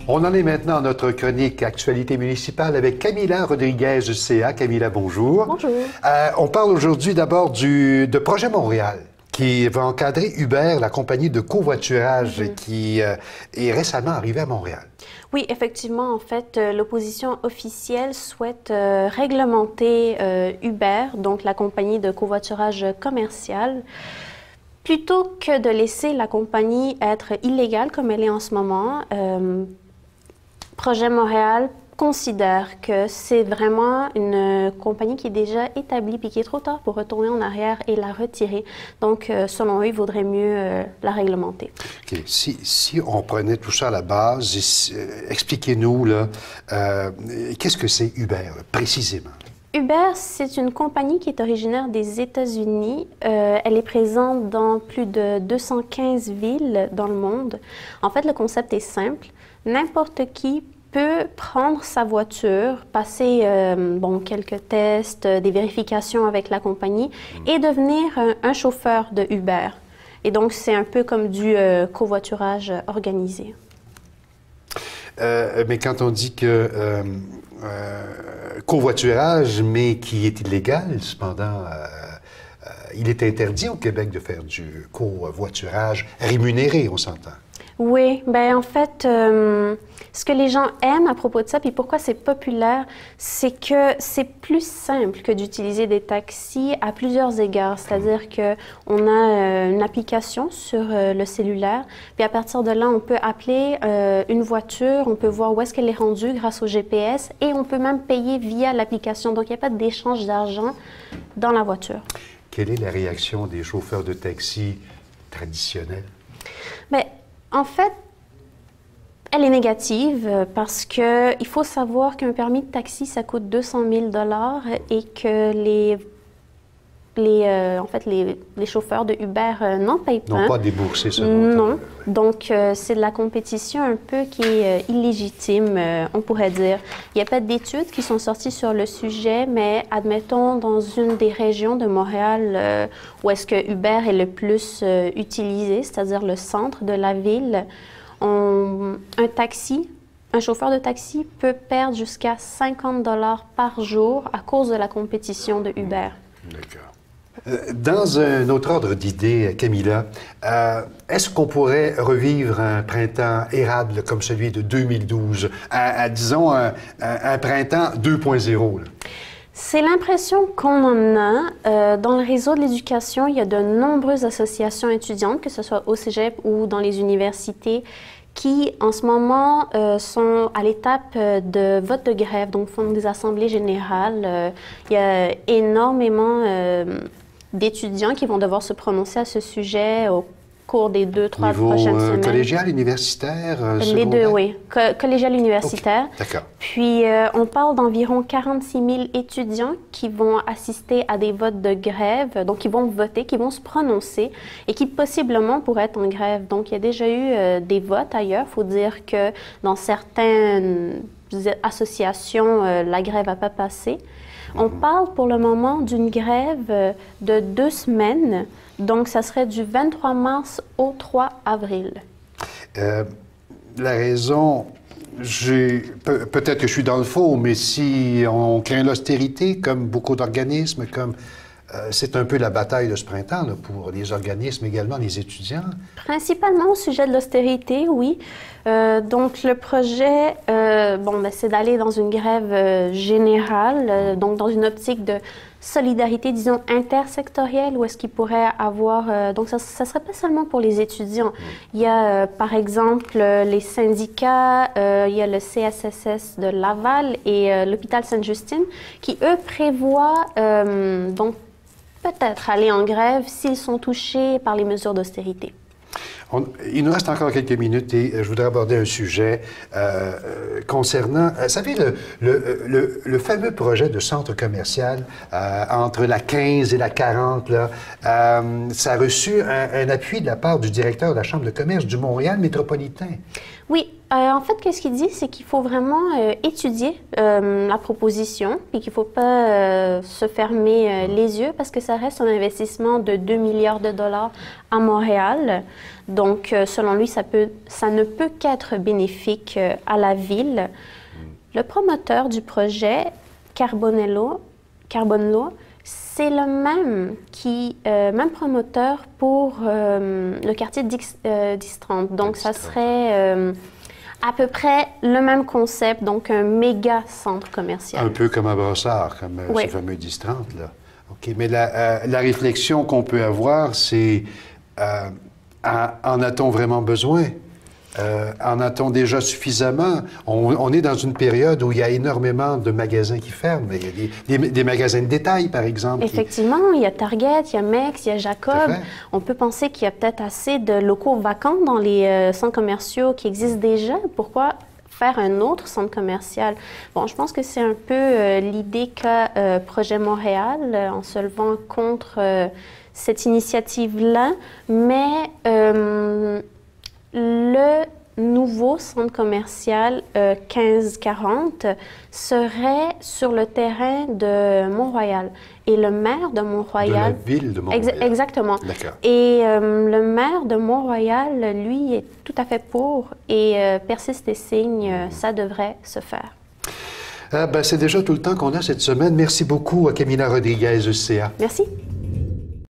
On en est maintenant à notre chronique Actualité municipale avec Camila Rodriguez du CA. Camila, bonjour. Bonjour. On parle aujourd'hui d'abord de Projet Montréal, qui va encadrer Uber, la compagnie de covoiturage qui est récemment arrivée à Montréal. Oui, effectivement, en fait, l'opposition officielle souhaite réglementer Uber, donc la compagnie de covoiturage commercial, plutôt que de laisser la compagnie être illégale comme elle est en ce moment. Projet Montréal considère que c'est vraiment une compagnie qui est déjà établie puis qui est trop tard pour retourner en arrière et la retirer. Donc, selon eux, il vaudrait mieux la réglementer. OK. Si on prenait tout ça à la base, expliquez-nous, là, qu'est-ce que c'est Uber, là, précisément? Uber, c'est une compagnie qui est originaire des États-Unis. Elle est présente dans plus de 215 villes dans le monde. En fait, le concept est simple. N'importe qui peut prendre sa voiture, passer quelques tests, des vérifications avec la compagnie et devenir un chauffeur de Uber. Et donc, c'est un peu comme du covoiturage organisé. Mais quand on dit que covoiturage, mais qui est illégal, cependant, il est interdit au Québec de faire du covoiturage rémunéré, on s'entend. Oui, bien en fait, ce que les gens aiment à propos de ça, puis pourquoi c'est populaire, c'est que c'est plus simple que d'utiliser des taxis à plusieurs égards. C'est-à-dire qu'on a une application sur le cellulaire, puis à partir de là, on peut appeler une voiture, on peut voir où est-ce qu'elle est rendue grâce au GPS, et on peut même payer via l'application. Donc, il n'y a pas d'échange d'argent dans la voiture. Quelle est la réaction des chauffeurs de taxi traditionnels? Bien, en fait, elle est négative parce qu'il faut savoir qu'un permis de taxi, ça coûte 200 000 $ et que les chauffeurs de Uber n'en payent pas. N'ont pas déboursé ce montant. Non. Donc, c'est de la compétition un peu qui est illégitime, on pourrait dire. Il n'y a pas d'études qui sont sorties sur le sujet, mais admettons, dans une des régions de Montréal où est-ce que Uber est le plus utilisé, c'est-à-dire le centre de la ville, un chauffeur de taxi peut perdre jusqu'à 50 $ par jour à cause de la compétition de Uber. D'accord. Dans un autre ordre d'idées, Camila, est-ce qu'on pourrait revivre un printemps érable comme celui de 2012, disons un printemps 2.0? C'est l'impression qu'on en a. Dans le réseau de l'éducation, il y a de nombreuses associations étudiantes, que ce soit au cégep ou dans les universités, qui, en ce moment, sont à l'étape de vote de grève, donc font des assemblées générales. Il y a énormément d'étudiants qui vont devoir se prononcer à ce sujet au cours des 2-3 prochaines semaines. Collégial, universitaire, secondaire? Les deux, oui. Collégial, universitaire. Okay. D'accord. Puis, on parle d'environ 46 000 étudiants qui vont assister à des votes de grève, donc qui vont voter, qui vont se prononcer et qui possiblement pourraient être en grève. Donc, il y a déjà eu des votes ailleurs. Il faut dire que dans certaines associations, la grève n'a pas passé. On parle pour le moment d'une grève de 2 semaines, donc ça serait du 23 mars au 3 avril. La raison, peut-être que je suis dans le faux, mais si on craint l'austérité, comme beaucoup d'organismes, c'est un peu la bataille de ce printemps là, pour les organismes, également les étudiants. Principalement au sujet de l'austérité, oui. Donc, le projet, c'est d'aller dans une grève générale, donc dans une optique de solidarité, disons, intersectorielle, où est-ce qu'il pourrait avoir... donc, ça ne serait pas seulement pour les étudiants. Il y a, par exemple, les syndicats, il y a le CSSS de Laval et l'hôpital Sainte-Justine, qui, eux, prévoient, donc, peut-être aller en grève s'ils sont touchés par les mesures d'austérité. Il nous reste encore quelques minutes et je voudrais aborder un sujet concernant, vous savez, le fameux projet de centre commercial entre la 15 et la 40, là, ça a reçu un appui de la part du directeur de la Chambre de commerce du Montréal métropolitain. Oui. En fait, qu'est-ce qu'il dit, c'est qu'il faut vraiment étudier la proposition, puis qu'il ne faut pas se fermer les yeux, parce que ça reste un investissement de 2 milliards $ à Montréal. Donc, selon lui, ça ne peut qu'être bénéfique à la ville. Le promoteur du projet, Carbonello, c'est le même promoteur pour le quartier d'Istrande. Donc, ça serait à peu près le même concept, donc un méga centre commercial. Un peu comme à Brossard, comme ce fameux d'Istrande, là. OK, mais la réflexion qu'on peut avoir, c'est en a-t-on vraiment besoin? En a-t-on déjà suffisamment? On est dans une période où il y a énormément de magasins qui ferment. Il y a des magasins de détail, par exemple. Effectivement, il y a Target, il y a Mex, il y a Jacob. On peut penser qu'il y a peut-être assez de locaux vacants dans les centres commerciaux qui existent déjà. Pourquoi faire un autre centre commercial? Bon, je pense que c'est un peu l'idée qu'a Projet Montréal en se levant contre cette initiative-là. Mais le nouveau centre commercial 1540 serait sur le terrain de Mont-Royal. Et le maire de Mont-Royal... De la ville de Mont-Royal. Exactement. D'accord. Et le maire de Mont-Royal, lui, est tout à fait pour et persiste et signe, ça devrait se faire. C'est déjà tout le temps qu'on a cette semaine. Merci beaucoup à Camila Rodriguez, ECA. Merci.